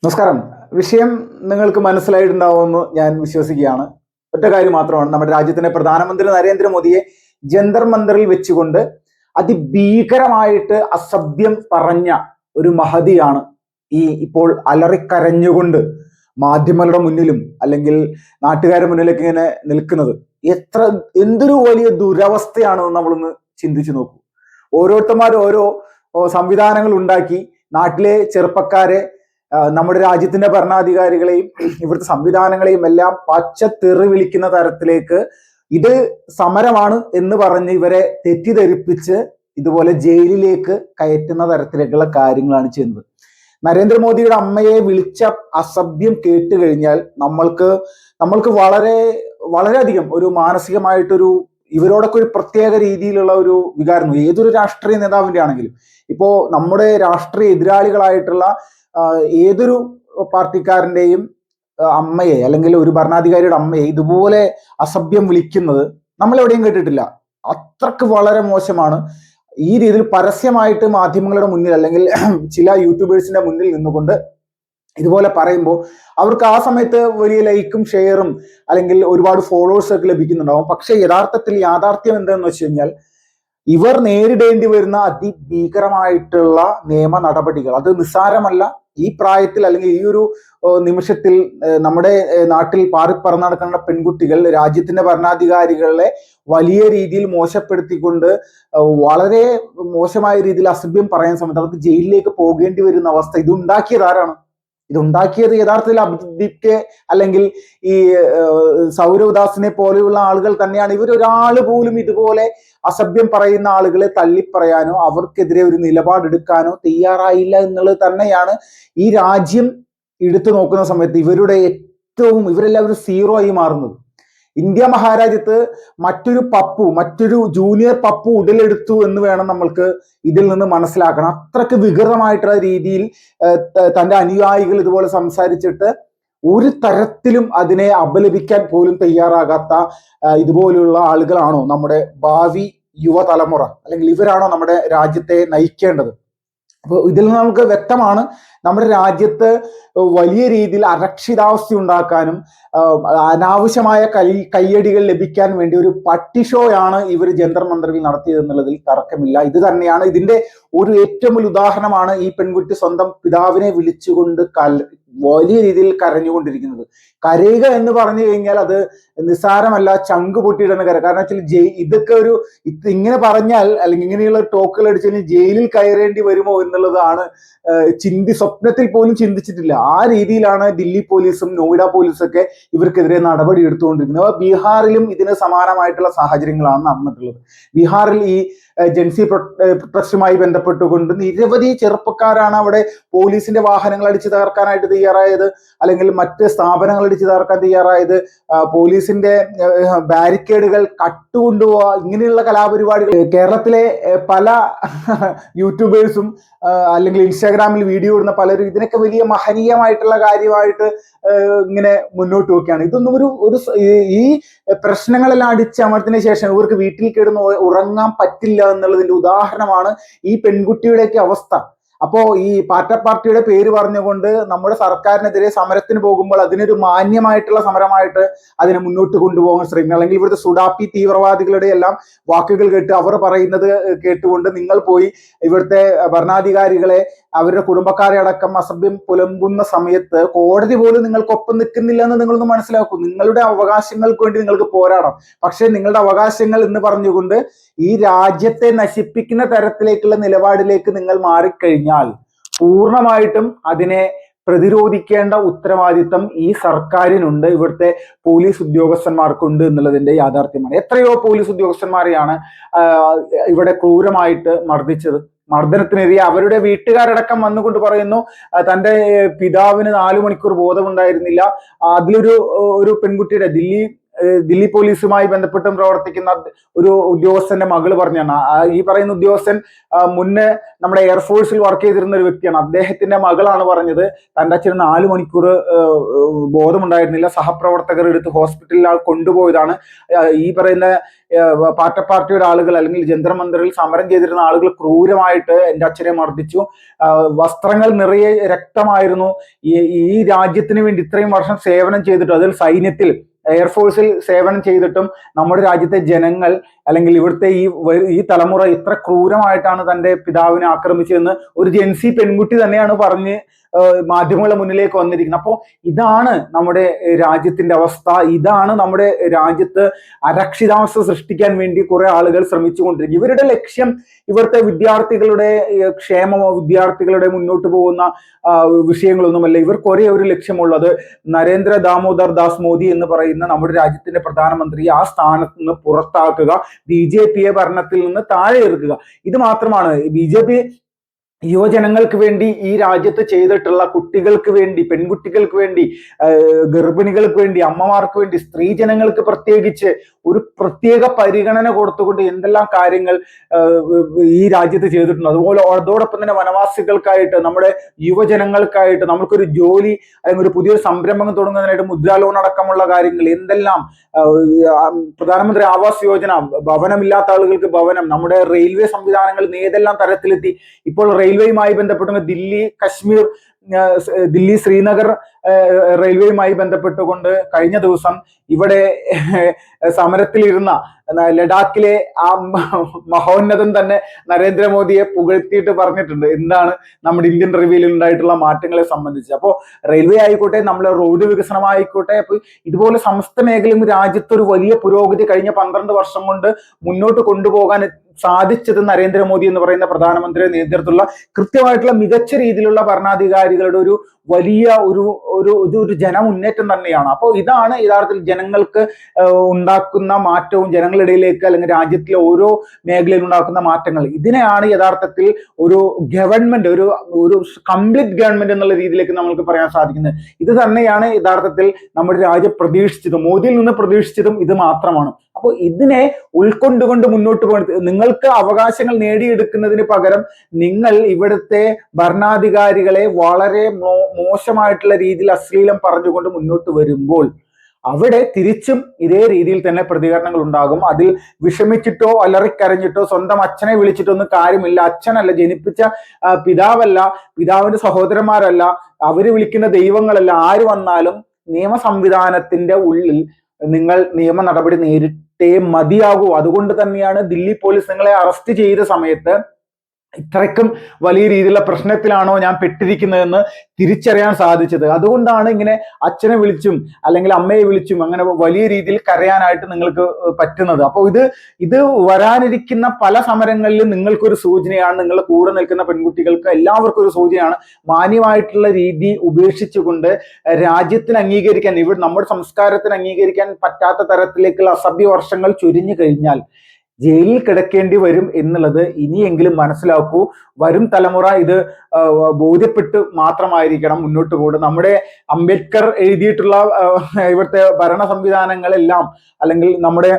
നമസ്കാരം. വിഷയം നിങ്ങൾക്ക് മനസ്സിലായിട്ടുണ്ടാവുമെന്ന് ഞാൻ വിശ്വസിക്കുകയാണ്. ഒറ്റ കാര്യം മാത്രമാണ്, നമ്മുടെ രാജ്യത്തിന്റെ പ്രധാനമന്ത്രി നരേന്ദ്രമോദിയെ ജന്തർ മന്ദറിൽ വെച്ചുകൊണ്ട് അതിഭീകരമായിട്ട് അസഭ്യം പറഞ്ഞ ഒരു മഹതിയാണ് ഇപ്പോൾ അലറിക്കരഞ്ഞുകൊണ്ട് മാധ്യമങ്ങളുടെ മുന്നിലും അല്ലെങ്കിൽ നാട്ടുകാരുടെ മുന്നിലൊക്കെ ഇങ്ങനെ നിൽക്കുന്നത്. എന്തൊരു വലിയ ദുരവസ്ഥയാണെന്ന് നമ്മളൊന്ന് ചിന്തിച്ചു നോക്കൂ. ഓരോരുത്തന്മാർ ഓരോ സംവിധാനങ്ങൾ ഉണ്ടാക്കി നാട്ടിലെ ചെറുപ്പക്കാരെ, നമ്മുടെ രാജ്യത്തിന്റെ ഭരണാധികാരികളെയും ഇവിടുത്തെ സംവിധാനങ്ങളെയും എല്ലാം പച്ചത്തെറി വിളിക്കുന്ന തരത്തിലേക്ക് ഇത് സമരമാണ് എന്ന് പറഞ്ഞ് ഇവരെ തെറ്റിദ്ധരിപ്പിച്ച് ഇതുപോലെ ജയിലിലേക്ക് കയറ്റുന്ന തരത്തിലേക്കുള്ള കാര്യങ്ങളാണ് ചെയ്യുന്നത്. നരേന്ദ്രമോദിയുടെ അമ്മയെ വിളിച്ച അസഭ്യം കേട്ട് കഴിഞ്ഞാൽ നമ്മൾക്ക് വളരെയധികം ഒരു മാനസികമായിട്ടൊരു ഇവരോടൊക്കെ ഒരു പ്രത്യേക രീതിയിലുള്ള ഒരു വികാരം, ഏതൊരു രാഷ്ട്രീയ നേതാവിന്റെ ആണെങ്കിലും. ഇപ്പോ നമ്മുടെ രാഷ്ട്രീയ എതിരാളികളായിട്ടുള്ള ഏതൊരു പാർട്ടിക്കാരന്റെയും അമ്മയെ അല്ലെങ്കിൽ ഒരു ഭരണാധികാരിയുടെ അമ്മയെ ഇതുപോലെ അസഭ്യം വിളിക്കുന്നത് നമ്മൾ എവിടെയും കേട്ടിട്ടില്ല. അത്രക്ക് വളരെ മോശമാണ്. ഈ രീതിയിൽ പരസ്യമായിട്ട് മാധ്യമങ്ങളുടെ മുന്നിൽ അല്ലെങ്കിൽ ചില യൂട്യൂബേഴ്സിന്റെ മുന്നിൽ നിന്നുകൊണ്ട് ഇതുപോലെ പറയുമ്പോൾ അവർക്ക് ആ സമയത്ത് വലിയ ലൈക്കും ഷെയറും അല്ലെങ്കിൽ ഒരുപാട് ഫോളോവേഴ്സ് ഒക്കെ ലഭിക്കുന്നുണ്ടാവും. പക്ഷെ യാഥാർത്ഥ്യം എന്താണെന്ന് വെച്ച് കഴിഞ്ഞാൽ ഇവർ നേരിടേണ്ടി വരുന്ന അതിഭീകരമായിട്ടുള്ള നിയമ നടപടികൾ അത് നിസ്സാരമല്ല. ഈ പ്രായത്തിൽ അല്ലെങ്കിൽ ഈ ഒരു നിമിഷത്തിൽ നമ്മുടെ നാട്ടിൽ പാറിപ്പറന്ന് നടക്കുന്ന പെൺകുട്ടികൾ രാജ്യത്തിന്റെ ഭരണാധികാരികളെ വലിയ രീതിയിൽ മോശപ്പെടുത്തിക്കൊണ്ട് വളരെ മോശമായ രീതിയിൽ അസഭ്യം പറയാൻ സമയത്ത് അവർക്ക് ജയിലിലേക്ക് പോകേണ്ടി വരുന്ന അവസ്ഥ ഇതുണ്ടാക്കിയത് ആരാണ്? ഇതുണ്ടാക്കിയത് യഥാർത്ഥത്തിൽ അബ്ദിക്കെ അല്ലെങ്കിൽ ഈ സൗരവ് പോലെയുള്ള ആളുകൾ തന്നെയാണ്. ഇവരൊരാൾ പോലും ഇതുപോലെ അസഭ്യം പറയുന്ന ആളുകളെ തള്ളിപ്പറയാനോ അവർക്കെതിരെ ഒരു നിലപാടെടുക്കാനോ തയ്യാറായില്ല എന്നുള്ളത് തന്നെയാണ് ഈ രാജ്യം എടുത്തു നോക്കുന്ന സമയത്ത് ഇവരെല്ലാവരും സീറോ ആയി മാറുന്നത്. ഇന്ത്യ മഹാരാജ്യത്ത് മറ്റൊരു ജൂനിയർ പപ്പു ഉടലെടുത്തു എന്ന് വേണം നമ്മൾക്ക് ഇതിൽ നിന്ന് മനസ്സിലാക്കണം. അത്രക്ക് വികൃതമായിട്ടുള്ള രീതിയിൽ തന്റെ അനുയായികൾ ഇതുപോലെ സംസാരിച്ചിട്ട് ഒരു തരത്തിലും അതിനെ അപലപിക്കാൻ പോലും തയ്യാറാകാത്ത ഇതുപോലുള്ള ആളുകളാണോ നമ്മുടെ ഭാവി യുവതലമുറ? അല്ലെങ്കിൽ ഇവരാണോ നമ്മുടെ രാജ്യത്തെ നയിക്കേണ്ടത്? അപ്പോൾ ഇതിൽ നിന്ന് നമുക്ക് വ്യക്തമാണ്, നമ്മുടെ രാജ്യത്ത് വലിയ രീതിയിൽ അരക്ഷിതാവസ്ഥ ഉണ്ടാക്കാനും അനാവശ്യമായ കയ്യടികൾ ലഭിക്കാൻ വേണ്ടി ഒരു പട്ടി ഷോയാണ് ഇവർ ജന്തർ മന്ദറിൽ നടത്തിയത് എന്നുള്ളതിൽ തർക്കമില്ല. ഇത് തന്നെയാണ് ഇതിന്റെ ഒരു ഏറ്റവും വലിയ ഉദാഹരണമാണ് ഈ പെൺകുട്ടി സ്വന്തം പിതാവിനെ വിളിച്ചുകൊണ്ട് വലിയ രീതിയിൽ കരഞ്ഞുകൊണ്ടിരിക്കുന്നത്. കരയുക എന്ന് പറഞ്ഞു കഴിഞ്ഞാൽ അത് നിസ്സാരമല്ല, ചങ്ക് പൊട്ടിയിടുന്ന കര. കാരണം വെച്ചാൽ ഇതൊക്കെ ഇങ്ങനെ പറഞ്ഞാൽ അല്ലെങ്കിൽ ഇങ്ങനെയുള്ള ടോക്കുകൾ അടിച്ചു കഴിഞ്ഞാൽ ജയിലിൽ കയറേണ്ടി വരുമോ എന്നുള്ളതാണ് സ്വപ്നത്തിൽ പോലും ചിന്തിച്ചിട്ടില്ല. ആ രീതിയിലാണ് ദില്ലി പോലീസും നോയിഡ പോലീസും ഒക്കെ ഇവർക്കെതിരെ നടപടി എടുത്തുകൊണ്ടിരിക്കുന്നത്. ബീഹാറിലും ഇതിന് സമാനമായിട്ടുള്ള സാഹചര്യങ്ങളാണ് നടന്നിട്ടുള്ളത്. ബീഹാറിൽ ഈ ജൻസി പ്രൊട്ടസ്റ്റുമായി ബന്ധപ്പെട്ടുകൊണ്ട് നിരവധി ചെറുപ്പക്കാരാണ് അവിടെ പോലീസിന്റെ വാഹനങ്ങൾ അടിച്ചു തകർക്കാനായിട്ട് തയ്യാറായത്, അല്ലെങ്കിൽ മറ്റ് സ്ഥാപനങ്ങൾ അടിച്ചു തകർക്കാൻ തയ്യാറായത്, പോലീസിന്റെ ബാരിക്കേഡുകൾ കട്ടുകൊണ്ടുപോവുക, ഇങ്ങനെയുള്ള കലാപരിപാടികൾ കേരളത്തിലെ പല യൂട്യൂബേഴ്സും അല്ലെങ്കിൽ ഇൻസ്റ്റാഗ്രാമിൽ വീഡിയോ ഇടുന്ന പലരും ഇതിനൊക്കെ വലിയ മഹനീയമായിട്ടുള്ള കാര്യമായിട്ട് ഇങ്ങനെ മുന്നോട്ട് വെക്കുകയാണ്. ഇതൊന്നും ഈ പ്രശ്നങ്ങളെല്ലാം അടിച്ചമർത്തിന് ശേഷം ഇവർക്ക് വീട്ടിൽ കിടന്ന് ഉറങ്ങാൻ പറ്റില്ല എന്നുള്ളതിന്റെ ഉദാഹരണമാണ് ഈ പെൺകുട്ടിയുടെയൊക്കെ അവസ്ഥ. അപ്പോ ഈ പാർട്ടിയുടെ പേര് പറഞ്ഞുകൊണ്ട് നമ്മുടെ സർക്കാരിനെതിരെ സമരത്തിന് പോകുമ്പോൾ അതിനൊരു മാന്യമായിട്ടുള്ള സമരമായിട്ട് അതിനെ മുന്നോട്ട് കൊണ്ടുപോകാൻ ശ്രമിക്കണം. അല്ലെങ്കിൽ ഇവിടുത്തെ സുഡാപ്പി തീവ്രവാദികളുടെ എല്ലാം വാക്കുകൾ കേട്ട് അവർ പറയുന്നത് കേട്ടുകൊണ്ട് നിങ്ങൾ പോയി ഇവിടുത്തെ ഭരണാധികാരികളെ അവരുടെ കുടുംബക്കാരെ അടക്കം അസഭ്യം പുലമ്പുന്ന സമയത്ത് കോടതി പോലും നിങ്ങൾക്കൊപ്പം നിൽക്കുന്നില്ല എന്ന് നിങ്ങളൊന്ന് മനസ്സിലാക്കൂ. നിങ്ങളുടെ അവകാശങ്ങൾക്ക് വേണ്ടി നിങ്ങൾക്ക് പോരാടാം. പക്ഷെ നിങ്ങളുടെ അവകാശങ്ങൾ എന്ന് പറഞ്ഞുകൊണ്ട് ഈ രാജ്യത്തെ നശിപ്പിക്കുന്ന തരത്തിലേക്കുള്ള നിലപാടിലേക്ക് നിങ്ങൾ മാറിക്കഴിഞ്ഞാൽ പൂർണ്ണമായിട്ടും അതിനെ പ്രതിരോധിക്കേണ്ട ഉത്തരവാദിത്തം ഈ സർക്കാരിനുണ്ട്, ഇവിടുത്തെ പോലീസ് ഉദ്യോഗസ്ഥന്മാർക്കുണ്ട് എന്നുള്ളതിന്റെ യാഥാർത്ഥ്യമാണ്. എത്രയോ പോലീസ് ഉദ്യോഗസ്ഥന്മാരെയാണ് ഇവിടെ ക്രൂരമായിട്ട് മർദ്ദിച്ചത്. മർദ്ദനത്തിനെതിരെ അവരുടെ വീട്ടുകാരടക്കം വന്നുകൊണ്ട് പറയുന്നു തന്റെ പിതാവിന് 4 മണിക്കൂർ ബോധമുണ്ടായിരുന്നില്ല. അതിലൊരു പെൺകുട്ടിയുടെ ദില്ലി ദില്ലി പോലീസുമായി ബന്ധപ്പെട്ടും പ്രവർത്തിക്കുന്ന ഒരു ഉദ്യോഗസ്ഥന്റെ മകള് പറഞ്ഞാണ്. ഈ പറയുന്ന ഉദ്യോഗസ്ഥൻ മുന്നേ നമ്മുടെ എയർഫോഴ്സിൽ വർക്ക് ചെയ്തിരുന്ന ഒരു വ്യക്തിയാണ്. അദ്ദേഹത്തിന്റെ മകളാണ് പറഞ്ഞത് തന്റെ അച്ഛന് 4 മണിക്കൂർ ബോധമുണ്ടായിരുന്നില്ല, സഹപ്രവർത്തകർ എടുത്ത് ഹോസ്പിറ്റലിൽ കൊണ്ടുപോയതാണ്. ഈ പറയുന്ന പാർട്ടിയുടെ ആളുകൾ അല്ലെങ്കിൽ ജന്തർ മന്ദിറിൽ സമരം ചെയ്തിരുന്ന ആളുകൾ ക്രൂരമായിട്ട് എൻ്റെ അച്ഛനെ മർദ്ദിച്ചു. വസ്ത്രങ്ങൾ നിറയെ രക്തമായിരുന്നു. ഈ രാജ്യത്തിന് വേണ്ടി ഇത്രയും വർഷം സേവനം ചെയ്തിട്ട്, അതിൽ സൈന്യത്തിൽ എയർഫോഴ്സിൽ സേവനം ചെയ്തിട്ടും നമ്മുടെ രാജ്യത്തെ ജനങ്ങൾ അല്ലെങ്കിൽ ഇവിടുത്തെ ഈ തലമുറ ഇത്ര ക്രൂരമായിട്ടാണ് തന്റെ പിതാവിനെ ആക്രമിച്ചതെന്ന് ഒരു ജെൻസി പെൺകുട്ടി തന്നെയാണ് പറഞ്ഞ് മാധ്യമങ്ങളുടെ മുന്നിലേക്ക് വന്നിരിക്കുന്നത്. അപ്പോൾ ഇതാണ് നമ്മുടെ രാജ്യത്തിന്റെ അവസ്ഥ. ഇതാണ് നമ്മുടെ രാജ്യത്ത് അരക്ഷിതാവസ്ഥ സൃഷ്ടിക്കാൻ വേണ്ടി കുറെ ആളുകൾ ശ്രമിച്ചുകൊണ്ടിരിക്കും. ഇവരുടെ ലക്ഷ്യം ഇവിടുത്തെ വിദ്യാർത്ഥികളുടെ ക്ഷേമമോ വിദ്യാർത്ഥികളുടെ മുന്നോട്ട് പോകുന്ന വിഷയങ്ങളൊന്നുമല്ല. ഇവർക്ക് ഒരേ ഒരു ലക്ഷ്യമുള്ളത് നരേന്ദ്ര ദാമോദർ ദാസ് മോദി എന്ന് പറയുന്ന നമ്മുടെ രാജ്യത്തിന്റെ പ്രധാനമന്ത്രി ആ സ്ഥാനത്ത് നിന്ന് പുറത്താക്കുക, BJP ഭരണത്തിൽ നിന്ന് താഴെ ഇറക്കുക. ഇത് മാത്രമാണ്. BJP യുവജനങ്ങൾക്ക് വേണ്ടി ഈ രാജ്യത്ത് ചെയ്തിട്ടുള്ള കുട്ടികൾക്ക് വേണ്ടി, പെൺകുട്ടികൾക്ക് വേണ്ടി, ഗർഭിണികൾക്ക് വേണ്ടി, അമ്മമാർക്ക് വേണ്ടി, സ്ത്രീജനങ്ങൾക്ക് പ്രത്യേകിച്ച് ഒരു പ്രത്യേക പരിഗണന കൊടുത്തുകൊണ്ട് എന്തെല്ലാം കാര്യങ്ങൾ ഈ രാജ്യത്ത് ചെയ്തിട്ടുണ്ട്. അതുപോലെ അതോടൊപ്പം തന്നെ വനവാസികൾക്കായിട്ട്, നമ്മുടെ യുവജനങ്ങൾക്കായിട്ട് നമുക്കൊരു ജോലി അല്ലെങ്കിൽ ഒരു പുതിയൊരു സംരംഭം തുടങ്ങുന്നതിനായിട്ട് മുദ്രാ ലോൺ അടക്കമുള്ള കാര്യങ്ങൾ എന്തെല്ലാം, പ്രധാനമന്ത്രി ആവാസ് യോജന, ഭവനമില്ലാത്ത ആളുകൾക്ക് ഭവനം, നമ്മുടെ റെയിൽവേ സംവിധാനങ്ങൾ ഏതെല്ലാം തരത്തിലെത്തി. ഇപ്പോൾ റെയിൽവേയുമായി ബന്ധപ്പെട്ട് ദില്ലി ശ്രീനഗർ റെയിൽവേയുമായി ബന്ധപ്പെട്ടുകൊണ്ട് കഴിഞ്ഞ ദിവസം ഇവിടെ സമരത്തിലിരുന്ന ലഡാക്കിലെ ആ മഹോന്നതൻ തന്നെ നരേന്ദ്രമോദിയെ പുകഴ്ത്തിയിട്ട് പറഞ്ഞിട്ടുണ്ട് എന്താണ് നമ്മുടെ ഇന്ത്യൻ റെയിൽവേയിൽ ഉണ്ടായിട്ടുള്ള മാറ്റങ്ങളെ സംബന്ധിച്ച്. അപ്പോൾ റെയിൽവേ ആയിക്കോട്ടെ, നമ്മളെ റോഡ് വികസനമായിക്കോട്ടെ, അപ്പൊ ഇതുപോലെ സമസ്ത മേഖലയും രാജ്യത്തൊരു വലിയ പുരോഗതി കഴിഞ്ഞ 12 വർഷം കൊണ്ട് മുന്നോട്ട് കൊണ്ടുപോകാൻ സാധിച്ചത് നരേന്ദ്രമോദി എന്ന് പറയുന്ന പ്രധാനമന്ത്രിയുടെ നേതൃത്വത്തിലുള്ള കൃത്യമായിട്ടുള്ള മികച്ച രീതിയിലുള്ള ഭരണാധികാരികളുടെ ഒരു വലിയ ഒരു ജനമുന്നേറ്റം തന്നെയാണ്. അപ്പോൾ ഇതാണ് യഥാർത്ഥത്തിൽ ജനങ്ങൾക്ക് ഉണ്ടാക്കുന്ന മാറ്റവും, ജനങ്ങളിടയിലേക്ക് അല്ലെങ്കിൽ രാജ്യത്തിലെ ഓരോ മേഖലയിൽ ഉണ്ടാക്കുന്ന മാറ്റങ്ങൾ. ഇതിനെയാണ് യഥാർത്ഥത്തിൽ ഒരു ഗവൺമെന്റ്, ഒരു കംപ്ലീറ്റ് ഗവൺമെന്റ് എന്നുള്ള രീതിയിലേക്ക് നമ്മൾക്ക് പറയാൻ സാധിക്കുന്നത്. ഇത് തന്നെയാണ് യഥാർത്ഥത്തിൽ നമ്മുടെ രാജ്യം പ്രതീക്ഷിച്ചതും, മോദിയിൽ നിന്ന് പ്രതീക്ഷിച്ചതും ഇത് മാത്രമാണ്. അപ്പോൾ ഇതിനെ ഉൾക്കൊണ്ടുകൊണ്ട് മുന്നോട്ട് പോകുന്നത്, നിങ്ങൾക്ക് അവകാശങ്ങൾ നേടിയെടുക്കുന്നതിന് പകരം നിങ്ങൾ ഇവിടുത്തെ ഭരണാധികാരികളെ വളരെ മോശമായിട്ടുള്ള രീതിയിൽ അശ്ലീലം പറഞ്ഞുകൊണ്ട് മുന്നോട്ട് വരുമ്പോൾ അവിടെ തിരിച്ചും ഇതേ രീതിയിൽ തന്നെ പ്രതികരണങ്ങൾ ഉണ്ടാകും. അതിൽ വിഷമിച്ചിട്ടോ അലറിക്കരഞ്ഞിട്ടോ സ്വന്തം അച്ഛനെ വിളിച്ചിട്ടോ ഒന്നും കാര്യമില്ല. അച്ഛനല്ല, ജനിപ്പിച്ച പിതാവല്ല, പിതാവിന്റെ സഹോദരന്മാരല്ല, അവര് വിളിക്കുന്ന ദൈവങ്ങളല്ല, ആര് വന്നാലും നിയമ സംവിധാനത്തിന്റെ ഉള്ളിൽ നിങ്ങൾ നിയമ നടപടി നേരിട്ടേ മതിയാകൂ. അതുകൊണ്ട് തന്നെയാണ് ദില്ലി പോലീസ് നിങ്ങളെ അറസ്റ്റ് ചെയ്ത സമയത്ത് ഇത്രയ്ക്കും വലിയ രീതിയിലുള്ള പ്രശ്നത്തിലാണോ ഞാൻ പെട്ടിരിക്കുന്നതെന്ന് തിരിച്ചറിയാൻ സാധിച്ചത്. അതുകൊണ്ടാണ് ഇങ്ങനെ അച്ഛനെ വിളിച്ചും അല്ലെങ്കിൽ അമ്മയെ വിളിച്ചും അങ്ങനെ വലിയ രീതിയിൽ കരയാനായിട്ട് നിങ്ങൾക്ക് പറ്റുന്നത്. അപ്പോൾ ഇത് വരാനിരിക്കുന്ന പല സമരങ്ങളിലും നിങ്ങൾക്കൊരു സൂചനയാണ്, നിങ്ങളുടെ കൂടെ നിൽക്കുന്ന പെൺകുട്ടികൾക്ക് എല്ലാവർക്കും ഒരു സൂചനയാണ്. മാന്യമായിട്ടുള്ള രീതി ഉപേക്ഷിച്ചുകൊണ്ട് രാജ്യത്തിന് അംഗീകരിക്കാൻ, ഇവിടെ നമ്മുടെ സംസ്കാരത്തിന് അംഗീകരിക്കാൻ പറ്റാത്ത തരത്തിലേക്കുള്ള അസഭ്യ വർഷങ്ങൾ ചൊരിഞ്ഞു കഴിഞ്ഞാൽ ജയിലിൽ കിടക്കേണ്ടി വരും എന്നുള്ളത് ഇനിയെങ്കിലും മനസ്സിലാക്കൂ. വരും തലമുറ ഇത് ബോധ്യപ്പെട്ട് മാത്രമായിരിക്കണം മുന്നോട്ട് പോകുന്നത്. നമ്മുടെ അംബേദ്കർ എഴുതിയിട്ടുള്ള ഇവിടുത്തെ ഭരണ സംവിധാനങ്ങളെല്ലാം അല്ലെങ്കിൽ നമ്മുടെ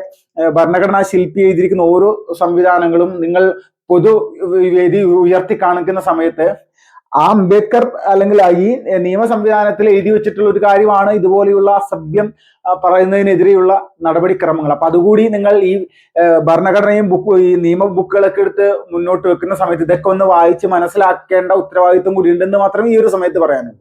ഭരണഘടനാ ശില്പി എഴുതിയിരിക്കുന്ന ഓരോ സംവിധാനങ്ങളും നിങ്ങൾ പൊതുവേദി ഉയർത്തി കാണിക്കുന്ന സമയത്ത് ആ അംബേദ്കർ അല്ലെങ്കിൽ ഈ നിയമ സംവിധാനത്തിൽ എഴുതി വെച്ചിട്ടുള്ള ഒരു കാര്യമാണ് ഇതുപോലെയുള്ള അസഭ്യം പറയുന്നതിനെതിരെയുള്ള നടപടിക്രമങ്ങൾ. അപ്പൊ അതുകൂടി നിങ്ങൾ ഈ ഭരണഘടനയും ഈ നിയമ ബുക്കുകളൊക്കെ എടുത്ത് മുന്നോട്ട് വെക്കുന്ന സമയത്ത് ഇതൊക്കെ ഒന്ന് വായിച്ച് മനസ്സിലാക്കേണ്ട ഉത്തരവാദിത്വം കൂടി ഉണ്ടെന്ന് മാത്രമേ ഈ ഒരു സമയത്ത് പറയാനുള്ളൂ.